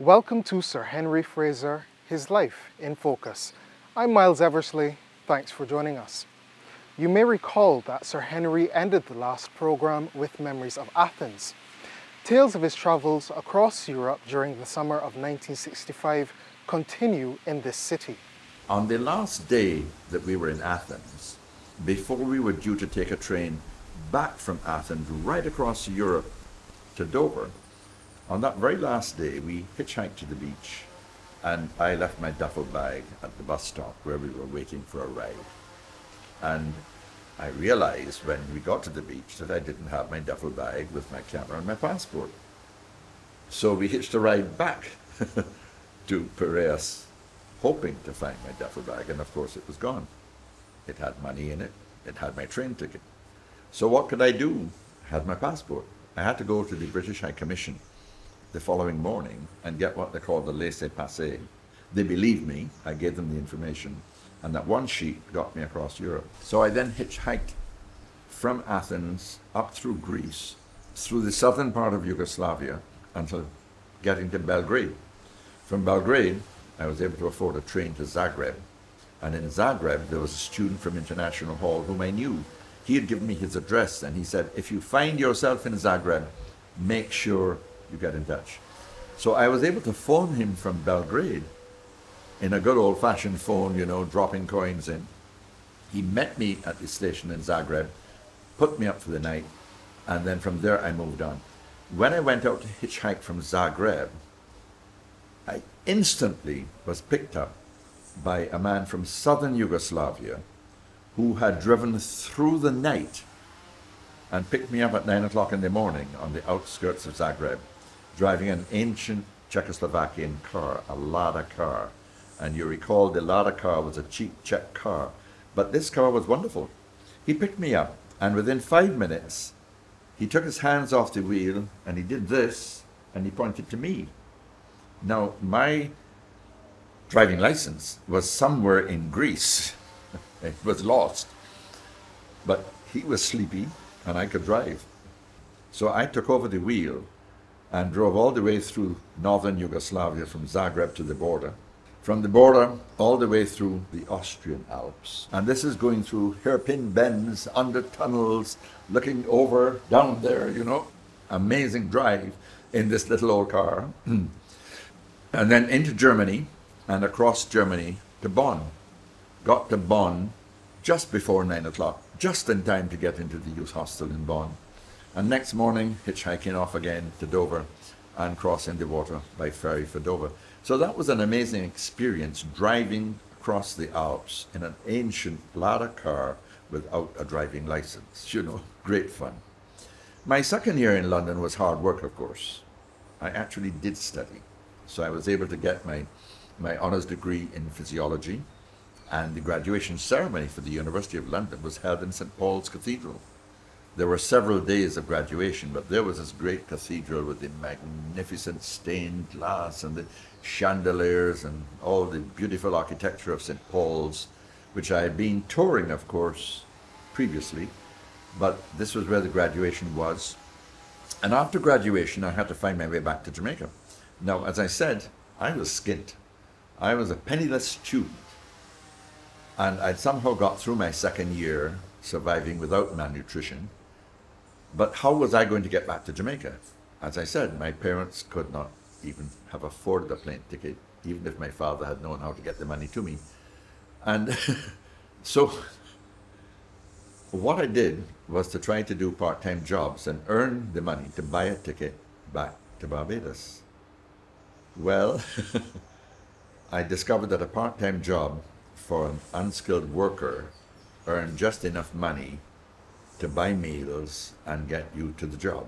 Welcome to Sir Henry Fraser, His Life in Focus. I'm Miles Eversley, thanks for joining us. You may recall that Sir Henry ended the last programme with memories of Athens. Tales of his travels across Europe during the summer of 1965 continue in this city. On the last day that we were in Athens, before we were due to take a train back from Athens right across Europe to Dover, on that very last day we hitchhiked to the beach and I left my duffel bag at the bus stop where we were waiting for a ride. And I realized when we got to the beach that I didn't have my duffel bag with my camera and my passport. So we hitched a ride back to Piraeus, hoping to find my duffel bag, and of course it was gone. It had money in it, it had my train ticket. So what could I do? I had my passport. I had to go to the British High Commission the following morning and get what they call the laissez-passer. They believed me, I gave them the information, and that one sheet got me across Europe. So I then hitchhiked from Athens up through Greece, through the southern part of Yugoslavia, until getting to Belgrade. From Belgrade, I was able to afford a train to Zagreb. And in Zagreb, there was a student from International Hall whom I knew. He had given me his address, and he said, if you find yourself in Zagreb, make sure you get in touch. So I was able to phone him from Belgrade in a good old-fashioned phone, you know, dropping coins in. He met me at the station in Zagreb, put me up for the night, and then from there I moved on. When I went out to hitchhike from Zagreb, I instantly was picked up by a man from southern Yugoslavia who had driven through the night and picked me up at 9 o'clock in the morning on the outskirts of Zagreb, driving an ancient Czechoslovakian car, a Lada car. And you recall the Lada car was a cheap Czech car, but this car was wonderful. He picked me up, and within 5 minutes, he took his hands off the wheel, and he did this, and he pointed to me. Now, my driving license was somewhere in Greece. It was lost. But he was sleepy, and I could drive. So I took over the wheel and drove all the way through northern Yugoslavia from Zagreb to the border. From the border all the way through the Austrian Alps. And this is going through hairpin bends, under tunnels, looking over, down there, you know. Amazing drive in this little old car. And then into Germany and across Germany to Bonn. Got to Bonn just before 9 o'clock, just in time to get into the youth hostel in Bonn. And next morning, hitchhiking off again to Dover and crossing the water by ferry for Dover. So that was an amazing experience, driving across the Alps in an ancient Lada car without a driving license. You know, great fun. My second year in London was hard work, of course. I actually did study. So I was able to get my honours degree in physiology, and the graduation ceremony for the University of London was held in St. Paul's Cathedral. There were several days of graduation, but there was this great cathedral with the magnificent stained glass and the chandeliers and all the beautiful architecture of St. Paul's, which I had been touring, of course, previously, but this was where the graduation was. And after graduation, I had to find my way back to Jamaica. Now, as I said, I was skint. I was a penniless student, and I'd somehow got through my second year surviving without malnutrition. But how was I going to get back to Jamaica? As I said, my parents could not even have afforded a plane ticket, even if my father had known how to get the money to me. And so what I did was to try to do part-time jobs and earn the money to buy a ticket back to Barbados. Well, I discovered that a part-time job for an unskilled worker earned just enough money to buy meals and get you to the job.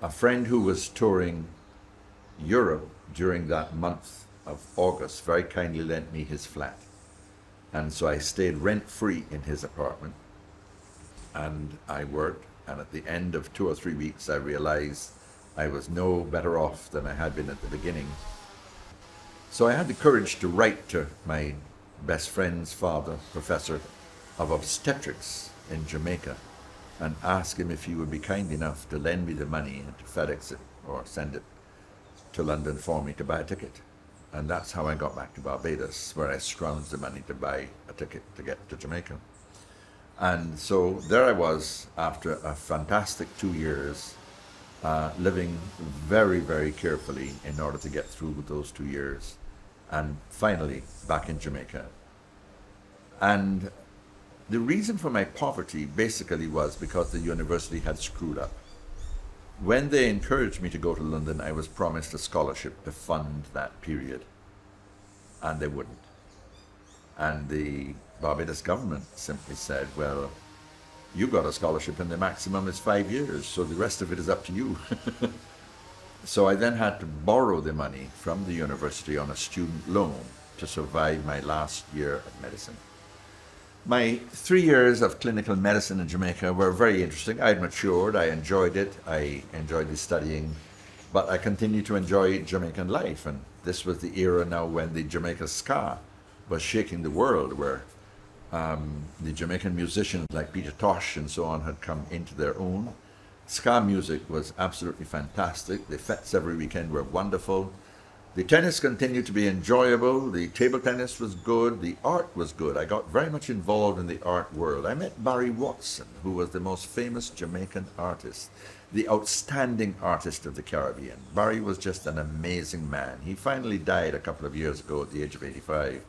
A friend who was touring Europe during that month of August very kindly lent me his flat. And so I stayed rent-free in his apartment, and I worked, and at the end of 2 or 3 weeks I realized I was no better off than I had been at the beginning. So I had the courage to write to my best friend's father, professor of obstetrics in Jamaica, and ask him if he would be kind enough to lend me the money and to FedEx it or send it to London for me to buy a ticket. And that's how I got back to Barbados, where I scrounged the money to buy a ticket to get to Jamaica. And so there I was after a fantastic 2 years, living very, very carefully in order to get through those 2 years, and finally back in Jamaica. And the reason for my poverty basically was because the university had screwed up. When they encouraged me to go to London, I was promised a scholarship to fund that period, and they wouldn't. And the Barbados government simply said, well, you got a scholarship and the maximum is 5 years, so the rest of it is up to you. So I then had to borrow the money from the university on a student loan to survive my last year of medicine. My 3 years of clinical medicine in Jamaica were very interesting. I had matured, I enjoyed it, I enjoyed the studying, but I continued to enjoy Jamaican life. And this was the era now when the Jamaica ska was shaking the world, where the Jamaican musicians like Peter Tosh and so on had come into their own. Ska music was absolutely fantastic. The fetes every weekend were wonderful. The tennis continued to be enjoyable. The table tennis was good. The art was good. I got very much involved in the art world. I met Barry Watson, who was the most famous Jamaican artist, the outstanding artist of the Caribbean. Barry was just an amazing man. He finally died a couple of years ago at the age of 85.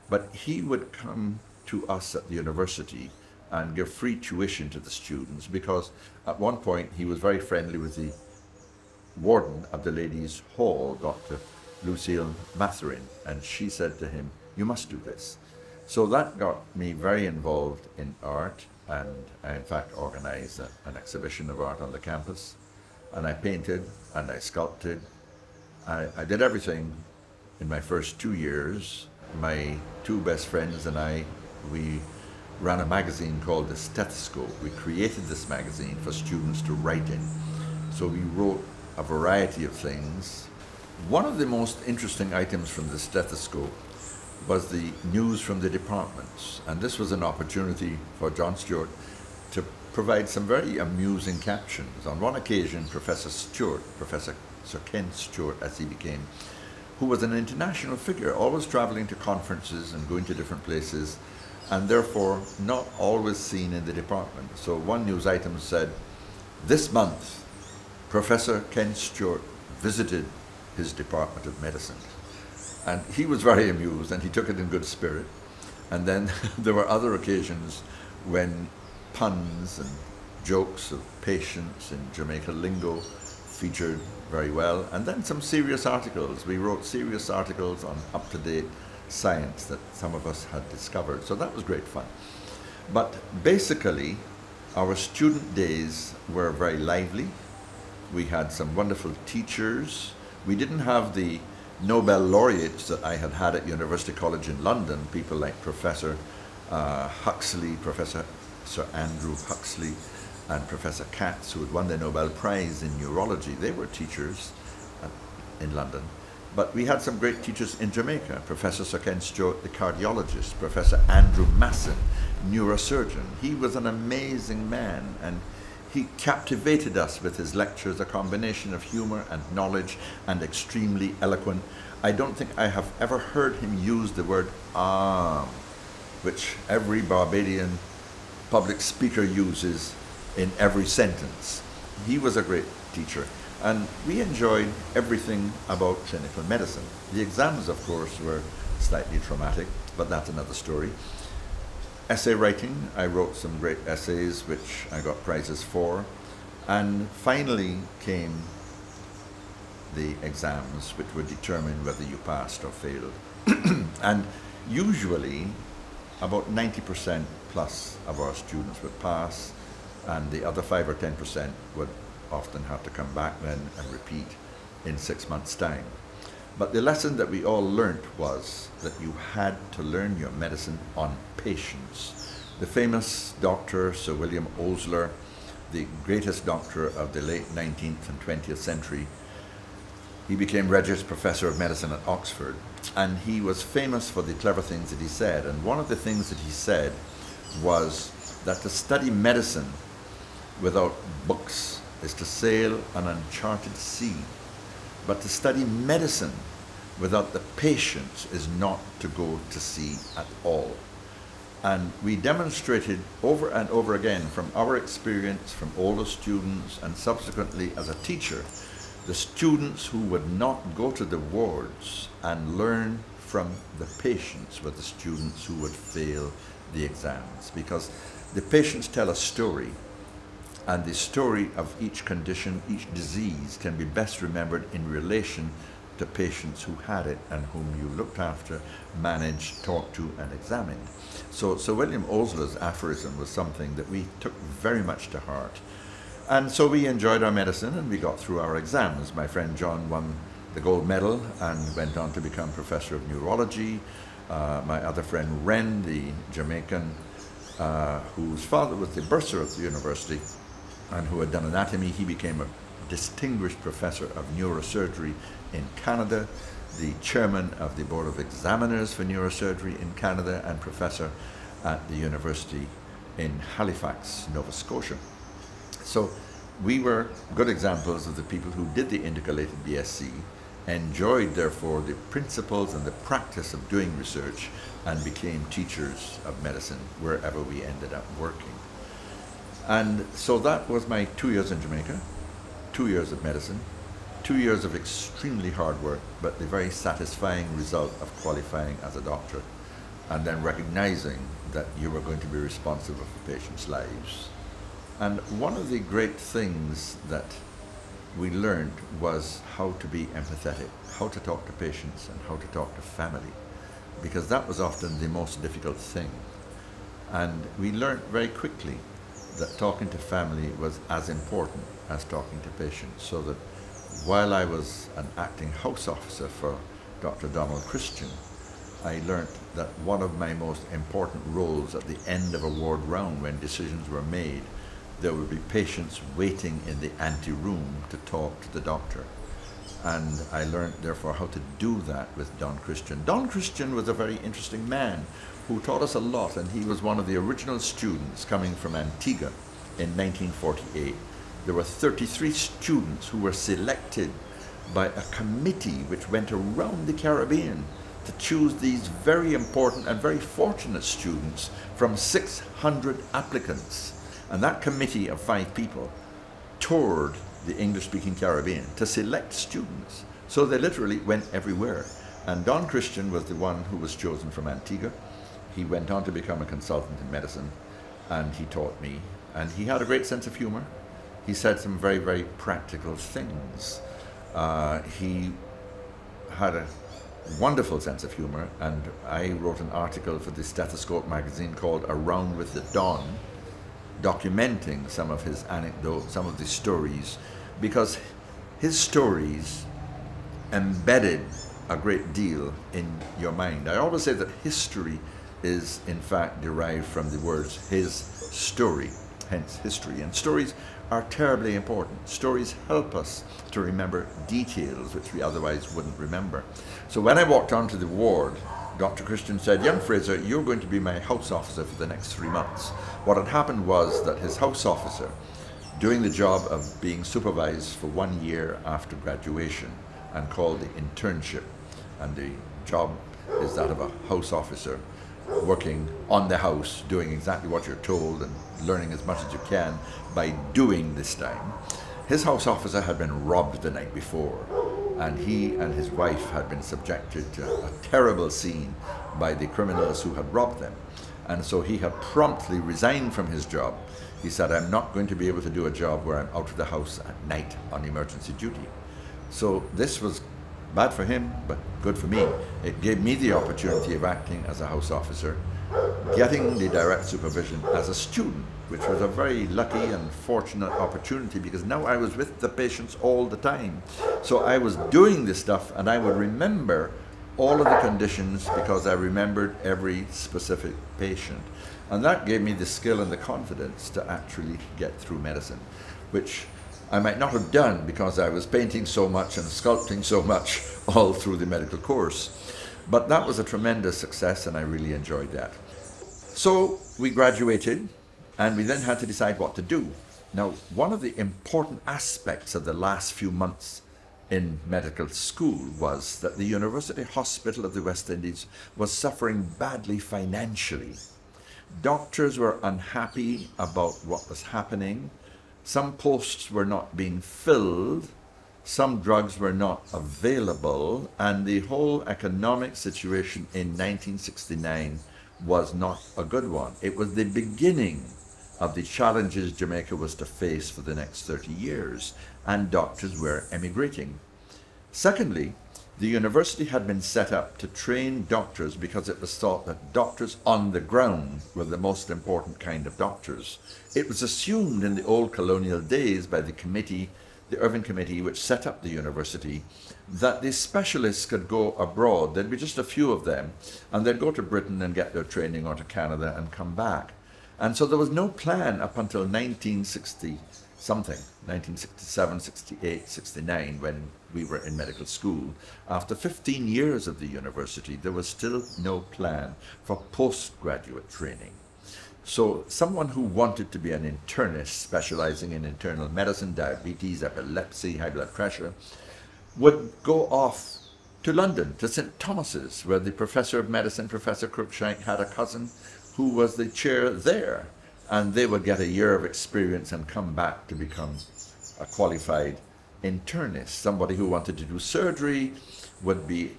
But he would come to us at the university and give free tuition to the students, because at one point he was very friendly with the warden of the ladies' hall, Dr. Lucille Matherin, and she said to him, you must do this. So that got me very involved in art, and I in fact organized an exhibition of art on the campus, and I painted and I sculpted. I did everything in my first 2 years. My two best friends and I, we ran a magazine called The Stethoscope. We created this magazine for students to write in. So we wrote a variety of things. One of the most interesting items from The Stethoscope was the news from the departments. And this was an opportunity for John Stewart to provide some very amusing captions. On one occasion, Professor Sir Ken Stewart, as he became, who was an international figure, always traveling to conferences and going to different places, and therefore not always seen in the department. So one news item said, this month, Professor Ken Stewart visited his Department of Medicine. And he was very amused, and he took it in good spirit. And then there were other occasions when puns and jokes of patients in Jamaica lingo featured very well. And then some serious articles. We wrote serious articles on up-to-date science that some of us had discovered. So that was great fun. But basically, our student days were very lively. We had some wonderful teachers. We didn't have the Nobel laureates that I had had at University College in London, people like Professor Huxley, Professor Sir Andrew Huxley, and Professor Katz, who had won the Nobel Prize in neurology. They were teachers in London. But we had some great teachers in Jamaica. Professor Sir Ken Stewart, the cardiologist, Professor Andrew Masson, neurosurgeon. He was an amazing man, and he captivated us with his lectures, a combination of humor and knowledge, and extremely eloquent. I don't think I have ever heard him use the word which every Barbadian public speaker uses in every sentence. He was a great teacher, and we enjoyed everything about clinical medicine. The exams, of course, were slightly traumatic, but that's another story. Essay writing, I wrote some great essays which I got prizes for, and finally came the exams which would determine whether you passed or failed. And usually about 90% plus of our students would pass, and the other 5 or 10% would often have to come back then and repeat in 6 months' time. But the lesson that we all learnt was that you had to learn your medicine on patients. The famous doctor, Sir William Osler, the greatest doctor of the late 19th and 20th century, he became Regius Professor of Medicine at Oxford, and he was famous for the clever things that he said. And one of the things that he said was that to study medicine without books is to sail an uncharted sea. But to study medicine without the patient is not to go to sea at all. And we demonstrated over and over again from our experience, from older students, and subsequently as a teacher, the students who would not go to the wards and learn from the patients were the students who would fail the exams, because the patients tell a story, and the story of each condition, each disease, can be best remembered in relation to patients who had it and whom you looked after, managed, talked to, and examined. So Sir William Osler's aphorism was something that we took very much to heart. And so we enjoyed our medicine and we got through our exams. My friend John won the gold medal and went on to become professor of neurology. My other friend Ren, the Jamaican, whose father was the bursar of the university and who had done anatomy, he became a distinguished professor of neurosurgery in Canada, the chairman of the Board of Examiners for Neurosurgery in Canada, and professor at the university in Halifax, Nova Scotia. So we were good examples of the people who did the intercalated BSc, enjoyed therefore the principles and the practice of doing research, and became teachers of medicine wherever we ended up working. And so that was my 2 years in Jamaica, 2 years of medicine, 2 years of extremely hard work, but the very satisfying result of qualifying as a doctor, and then recognizing that you were going to be responsible for patients' lives. And one of the great things that we learned was how to be empathetic, how to talk to patients and how to talk to family, because that was often the most difficult thing. And we learned very quickly that talking to family was as important as talking to patients, so that while I was an acting house officer for Dr. Donald Christian, I learnt that one of my most important roles at the end of a ward round, when decisions were made, there would be patients waiting in the ante-room to talk to the doctor. And I learned therefore how to do that with Don Christian. Don Christian was a very interesting man who taught us a lot, and he was one of the original students coming from Antigua in 1948. There were 33 students who were selected by a committee which went around the Caribbean to choose these very important and very fortunate students from 600 applicants. And that committee of 5 people toured the English-speaking Caribbean to select students. So they literally went everywhere. And Don Christian was the one who was chosen from Antigua. He went on to become a consultant in medicine, and he taught me. And he had a great sense of humor. He said some very, very practical things. He had a wonderful sense of humor, and I wrote an article for the Stethoscope magazine called Around with the Don, documenting some of his anecdotes, some of the stories, because his stories embedded a great deal in your mind. I always say that history is in fact derived from the words his story, hence history. And stories are terribly important. Stories help us to remember details which we otherwise wouldn't remember. So when I walked onto the ward, Dr. Christian said, "Young Fraser, you're going to be my house officer for the next 3 months." What had happened was that his house officer, doing the job of being supervised for 1 year after graduation and called the internship, and the job is that of a house officer, working on the house, doing exactly what you're told and learning as much as you can by doing this time. His house officer had been robbed the night before, and he and his wife had been subjected to a terrible scene by the criminals who had robbed them. And so he had promptly resigned from his job. He said, "I'm not going to be able to do a job where I'm out of the house at night on emergency duty." So this was bad for him, but good for me. It gave me the opportunity of acting as a house officer, getting the direct supervision as a student, which was a very lucky and fortunate opportunity, because now I was with the patients all the time. So I was doing this stuff, and I would remember all of the conditions because I remembered every specific patient. And that gave me the skill and the confidence to actually get through medicine, which I might not have done because I was painting so much and sculpting so much all through the medical course. But that was a tremendous success, and I really enjoyed that. So we graduated, and we then had to decide what to do. Now, one of the important aspects of the last few months in medical school was that the University Hospital of the West Indies was suffering badly financially. Doctors were unhappy about what was happening. Some posts were not being filled. Some drugs were not available. And the whole economic situation in 1969 was not a good one. It was the beginning of the challenges Jamaica was to face for the next 30 years, and doctors were emigrating. Secondly, the university had been set up to train doctors because it was thought that doctors on the ground were the most important kind of doctors. It was assumed in the old colonial days by the committee, the Irving Committee, which set up the university, that the specialists could go abroad. There'd be just a few of them, and they'd go to Britain and get their training, or to Canada and come back. And so there was no plan up until 1960 something, 1967, 68, 69, when we were in medical school. After 15 years of the university, there was still no plan for postgraduate training. So someone who wanted to be an internist specializing in internal medicine, diabetes, epilepsy, high blood pressure, would go off to London, to St. Thomas's, where the professor of medicine, Professor Cruikshank, had a cousin who was the chair there. And they would get a year of experience and come back to become a qualified internist. Somebody who wanted to do surgery would be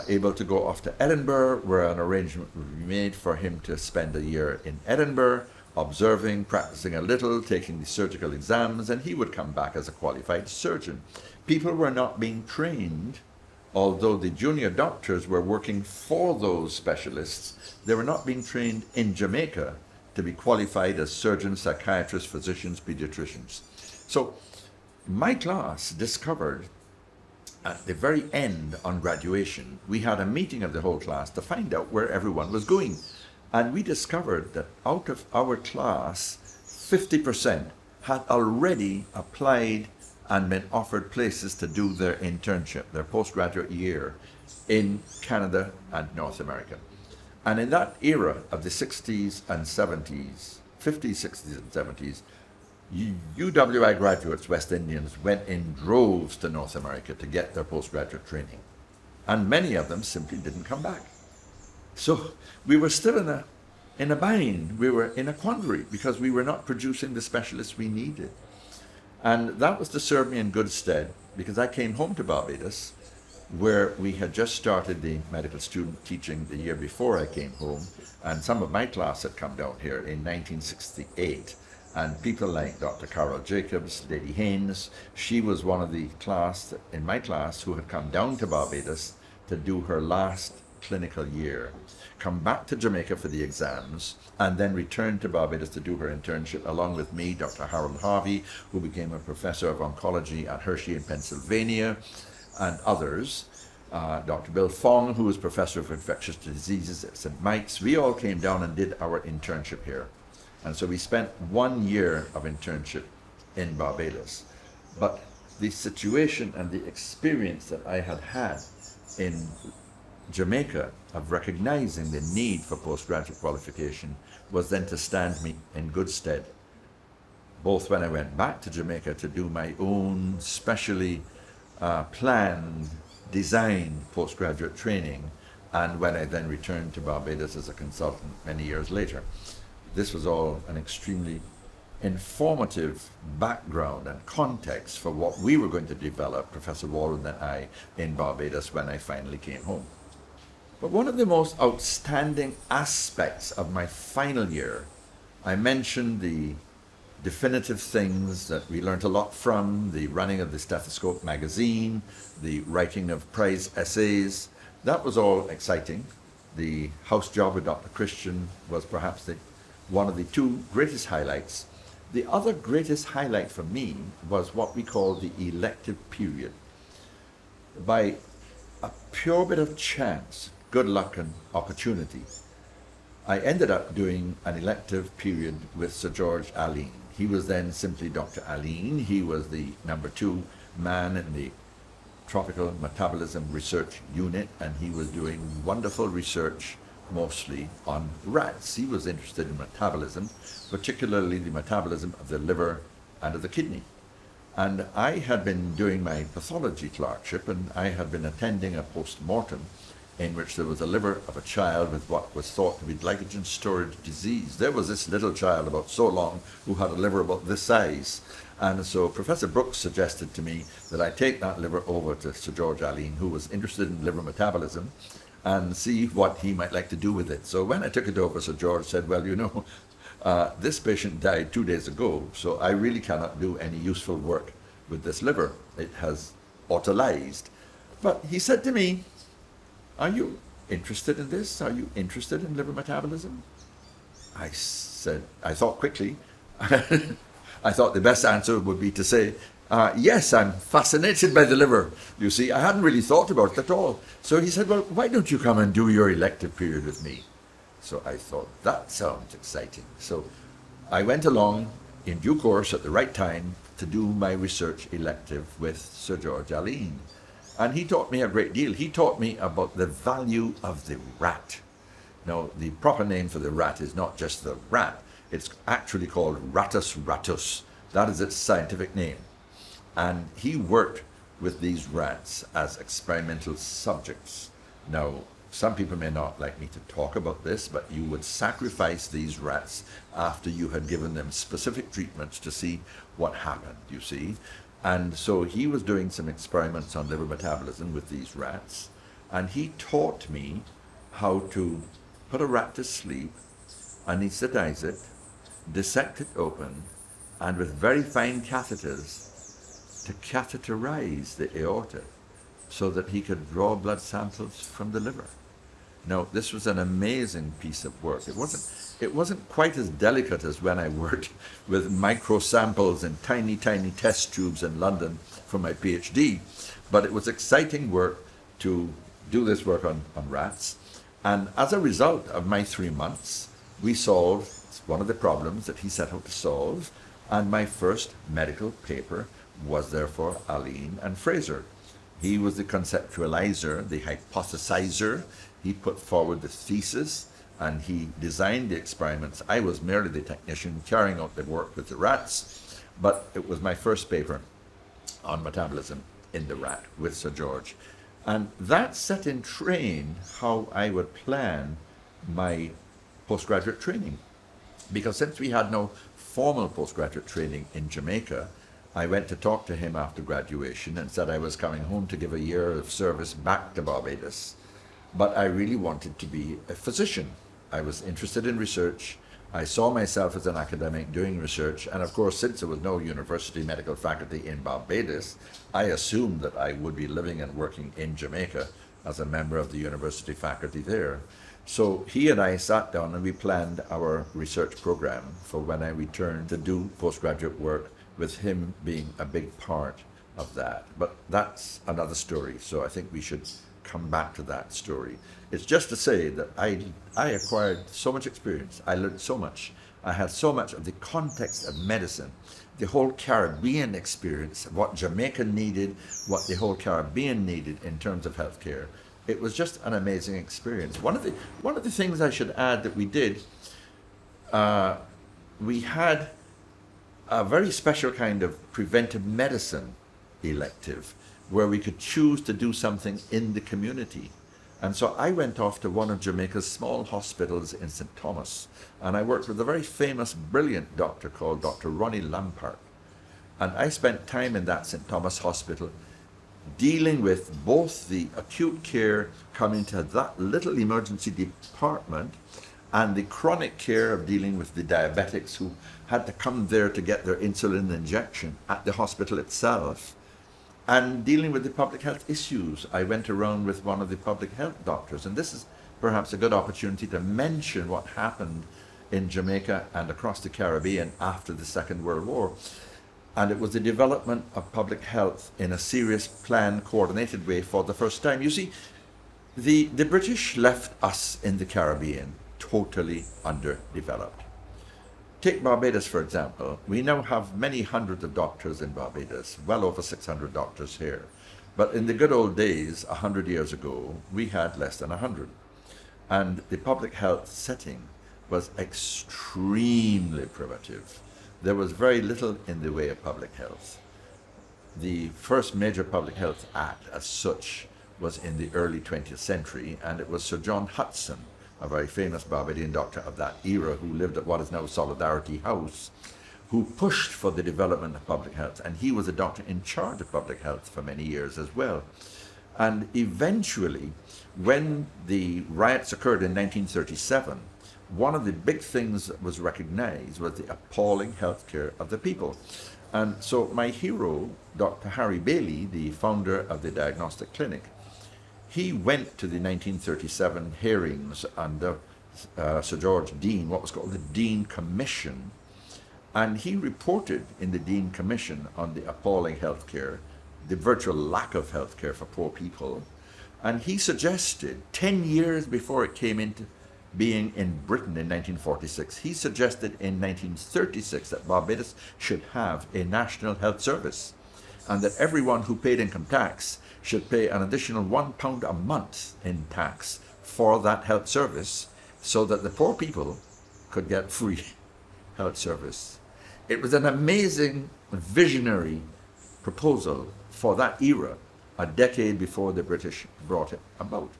able to go off to Edinburgh, where an arrangement would be made for him to spend a year in Edinburgh, observing, practicing a little, taking the surgical exams, and he would come back as a qualified surgeon. People were not being trained, although the junior doctors were working for those specialists. They were not being trained in Jamaica to be qualified as surgeons, psychiatrists, physicians, pediatricians. So my class discovered at the very end on graduation, we had a meeting of the whole class to find out where everyone was going. And we discovered that out of our class, 50% had already applied and been offered places to do their internship, their postgraduate year in Canada and North America. And in that era of the 60s and 70s, 50s, 60s and 70s, UWI graduates, West Indians, went in droves to North America to get their postgraduate training. And many of them simply didn't come back. So we were still in a bind. We were in a quandary because we were not producing the specialists we needed. And that was to serve me in good stead, because I came home to Barbados, where we had just started the medical student teaching the year before I came home, and some of my class had come down here in 1968. And people like Dr. Carol Jacobs, Lady Haynes, she was one of the class in my class who had come down to Barbados to do her last clinical year, come back to Jamaica for the exams, and then return to Barbados to do her internship, along with me, Dr. Harold Harvey, who became a professor of oncology at Hershey in Pennsylvania, and others. Dr. Bill Fong, who was professor of infectious diseases at St. Mike's. We all came down and did our internship here. And so we spent 1 year of internship in Barbados. But the situation and the experience that I had had in Jamaica of recognizing the need for postgraduate qualification was then to stand me in good stead, both when I went back to Jamaica to do my own specially planned, designed postgraduate training, and when I then returned to Barbados as a consultant many years later. This was all an extremely informative background and context for what we were going to develop, Professor Walden and I, in Barbados when I finally came home. But one of the most outstanding aspects of my final year, I mentioned the definitive things that we learned a lot from, the running of the Stethoscope magazine, the writing of prize essays. That was all exciting. The house job with Dr. Christian was perhaps one of the two greatest highlights. The other greatest highlight for me was what we call the elective period. By a pure bit of chance, good luck and opportunity, I ended up doing an elective period with Sir George Alleyne. He was then simply Dr. Alleyne. He was the #2 man in the Tropical Metabolism Research Unit, and he was doing wonderful research mostly on rats. He was interested in metabolism, particularly the metabolism of the liver and of the kidney. And I had been doing my pathology clerkship, and I had been attending a post-mortem in which there was a liver of a child with what was thought to be glycogen storage disease. There was this little child about so long who had a liver about this size. And so Professor Brooks suggested to me that I take that liver over to Sir George Alleyne, who was interested in liver metabolism, and see what he might like to do with it. So when I took it over, Sir George said, well, you know, this patient died 2 days ago, so I really cannot do any useful work with this liver. It has autolyzed. But he said to me, are you interested in this? Are you interested in liver metabolism? I said, I thought quickly. I thought the best answer would be to say, yes, I'm fascinated by the liver. You see, I hadn't really thought about it at all. So he said, well, why don't you come and do your elective period with me? So I thought, that sounds exciting. So I went along in due course at the right time to do my research elective with Sir George Alleyne. And he taught me a great deal. He taught me about the value of the rat. Now, the proper name for the rat is not just the rat. It's actually called Rattus rattus. That is its scientific name. And he worked with these rats as experimental subjects. Now, some people may not like me to talk about this, but you would sacrifice these rats after you had given them specific treatments to see what happened, you see. And so he was doing some experiments on liver metabolism with these rats, and he taught me how to put a rat to sleep, anesthetize it, dissect it open, and with very fine catheters to catheterize the aorta so that he could draw blood samples from the liver. Now, this was an amazing piece of work. It wasn't quite as delicate as when I worked with micro samples in tiny, tiny test tubes in London for my PhD, but it was exciting work to do this work on rats. And as a result of my 3 months, we solved one of the problems that he set out to solve, and my first medical paper was therefore Alleyne and Fraser. He was the conceptualizer, the hypothesizer. He put forward the thesis, and he designed the experiments. I was merely the technician carrying out the work with the rats, but it was my first paper on metabolism in the rat with Sir George. And that set in train how I would plan my postgraduate training. Because since we had no formal postgraduate training in Jamaica, I went to talk to him after graduation and said I was coming home to give a year of service back to Barbados. But I really wanted to be a physician. I was interested in research. I saw myself as an academic doing research. And of course, since there was no university medical faculty in Barbados, I assumed that I would be living and working in Jamaica as a member of the university faculty there. So he and I sat down and we planned our research program for when I returned to do postgraduate work, with him being a big part of that. But that's another story, so I think we should come back to that story. It's just to say that I acquired so much experience. I learned so much. I had so much of the context of medicine, the whole Caribbean experience, what Jamaica needed, what the whole Caribbean needed in terms of healthcare. It was just an amazing experience. One of the things I should add that we did, we had a very special kind of preventive medicine elective where we could choose to do something in the community. And so I went off to one of Jamaica's small hospitals in St. Thomas, and I worked with a very famous, brilliant doctor called Dr. Ronnie Lampart. And I spent time in that St. Thomas hospital dealing with both the acute care coming to that little emergency department and the chronic care of dealing with the diabetics who had to come there to get their insulin injection at the hospital itself, and dealing with the public health issues. I went around with one of the public health doctors, and this is perhaps a good opportunity to mention what happened in Jamaica and across the Caribbean after the Second World War. And it was the development of public health in a serious, planned, coordinated way for the first time. You see, the British left us in the Caribbean totally underdeveloped. Take Barbados, for example. We now have many hundreds of doctors in Barbados, well over 600 doctors here. But in the good old days, 100 years ago, we had less than 100. And the public health setting was extremely primitive. There was very little in the way of public health. the first major public health act as such was in the early 20th century, and it was Sir John Hudson, a very famous Barbadian doctor of that era who lived at what is now Solidarity House, who pushed for the development of public health. And he was a doctor in charge of public health for many years as well. And eventually, when the riots occurred in 1937, one of the big things that was recognized was the appalling health care of the people. And so my hero, Dr. Harry Bailey, the founder of the Diagnostic Clinic, he went to the 1937 hearings under Sir George Dean, what was called the Dean Commission, and he reported in the Dean Commission on the appalling health care, the virtual lack of health care for poor people, and he suggested, 10 years before it came into being in Britain in 1946, he suggested in 1936 that Barbados should have a national health service, and that everyone who paid income tax should pay an additional £1 a month in tax for that health service, so that the poor people could get free health service. It was an amazing, visionary proposal for that era, a decade before the British brought it about.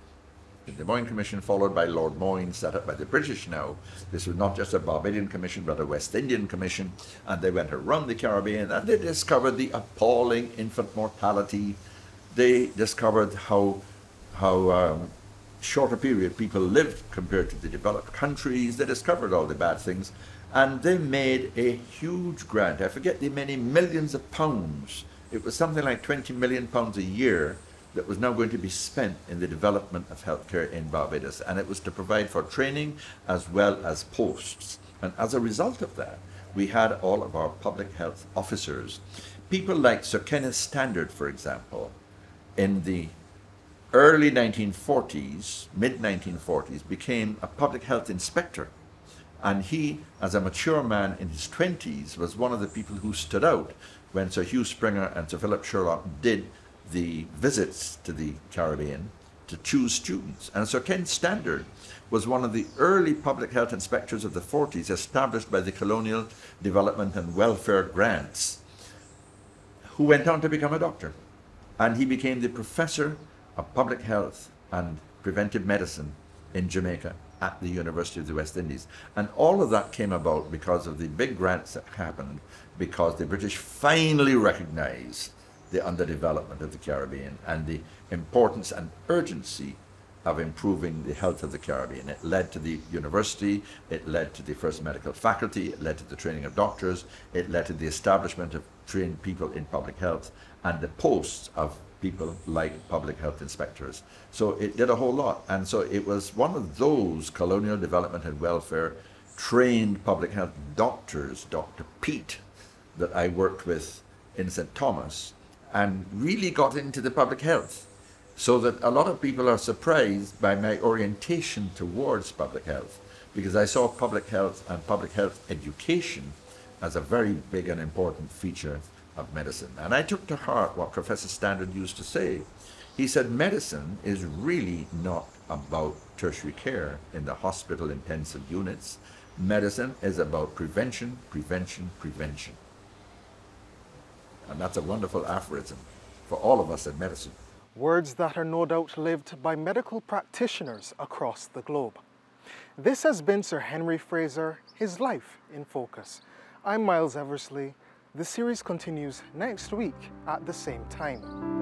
The Moyne Commission, followed by Lord Moyne, set up by the British now. This was not just a Barbadian Commission, but a West Indian Commission, and they went around the Caribbean and they discovered the appalling infant mortality. They discovered how short a period people lived compared to the developed countries. They discovered all the bad things, and they made a huge grant. I forget the many millions of pounds. It was something like £20 million a year that was now going to be spent in the development of healthcare in Barbados, and it was to provide for training as well as posts. And as a result of that, we had all of our public health officers, people like Sir Kenneth Standard, for example, in the early 1940s, mid-1940s, became a public health inspector. And he, as a mature man in his 20s, was one of the people who stood out when Sir Hugh Springer and Sir Philip Sherlock did the visits to the Caribbean to choose students. And Sir Ken Standard was one of the early public health inspectors of the 40s, established by the Colonial Development and Welfare Grants, who went on to become a doctor. And he became the professor of public health and preventive medicine in Jamaica at the University of the West Indies. And all of that came about because of the big grants that happened, because the British finally recognized the underdevelopment of the Caribbean and the importance and urgency of improving the health of the Caribbean. It led to the university, it led to the first medical faculty, it led to the training of doctors, it led to the establishment of trained people in public health and the posts of people like public health inspectors. So it did a whole lot. And so it was one of those colonial development and welfare trained public health doctors, Dr. Pete, that I worked with in St. Thomas, and really got into the public health, so that a lot of people are surprised by my orientation towards public health, because I saw public health and public health education as a very big and important feature of medicine. And I took to heart what Professor Standard used to say. He said medicine is really not about tertiary care in the hospital intensive units. Medicine is about prevention, prevention, prevention. And that's a wonderful aphorism for all of us in medicine. Words that are no doubt lived by medical practitioners across the globe. This has been Sir Henry Fraser, His Life in Focus. I'm Miles Eversley. The series continues next week at the same time.